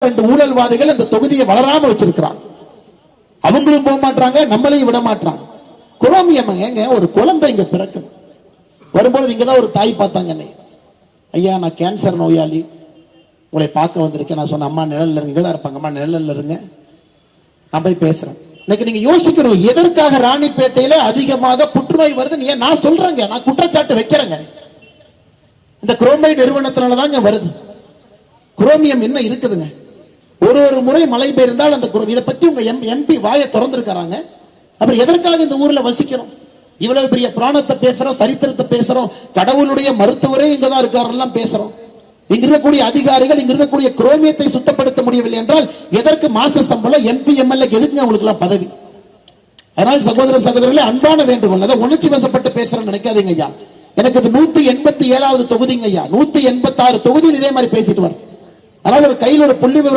2 ஊழல்வாதிகள் அந்த தொகுதியை வளராம வச்சிருக்கிறாங்க. அவங்களும் போக மாட்டாங்க, நம்மளையும் விட மாட்டாங்க. குரோமியம் ஏங்க, ஒரு குழந்தை இங்க பிறக்குது. வரும்பொழுது இங்கதான் ஒரு தாய் பார்த்தாங்க என்னை. ஐயா, நான் கேன்சர் நோயாளி, உங்களை பார்க்க வந்திருக்கேன். நான் சொன்ன, அம்மா நிழல்ல இருங்க. இங்கதான் இருப்பாங்க. அம்மா நிழல்ல இருங்க, நான் போய் பேசுறேன். இன்னைக்கு நீங்க யோசிக்கணும், எதற்காக ராணிப்பேட்டையில அதிகமாக புற்றுநோய் வருது? நான் சொல்றேங்க, நான் குற்றச்சாட்டு வைக்கிறேங்க. இந்த குரோமைட் நிறுவனத்தினாலதாங்க வருது. குரோமியம் என்ன இருக்குதுங்க? ஒரு முறை மழை பெய்ந்தால் அந்த இதை பத்தி உங்க எம்பி வாயை திறந்திருக்காங்க. அப்புறம் எதற்காக இந்த ஊர்ல வசிக்கிறோம்? இவ்வளவு பெரிய புராணத்தை பேசுறோம், சரித்திரத்தை பேசுறோம், கடவுளுடைய மருத்துவரே இங்கதான் இருக்காரெல்லாம் பேசுறோம். இங்க இருக்கக்கூடிய அதிகாரிகள் இங்க இருக்கக்கூடிய குரோமியத்தை சுத்தப்படுத்த முடியவில்லை என்றால் எதற்கு மாச சம்பளம்? எம்பி எம்எல்ஏ எதுக்குங்க உங்களுக்கு எல்லாம் பதவி? அதனால் சகோதர சகோதரர்களே, அன்பான வேண்டுகோள். அதை உணர்ச்சி வசப்பட்டு பேசுறேன்னு நினைக்காதீங்க ஐயா. எனக்கு இது 187வது தொகுதிங்க ஐயா. 186 தொகுதியில் இதே மாதிரி பேசிட்டு வர. அதனால ஒரு கையில் ஒரு புள்ளி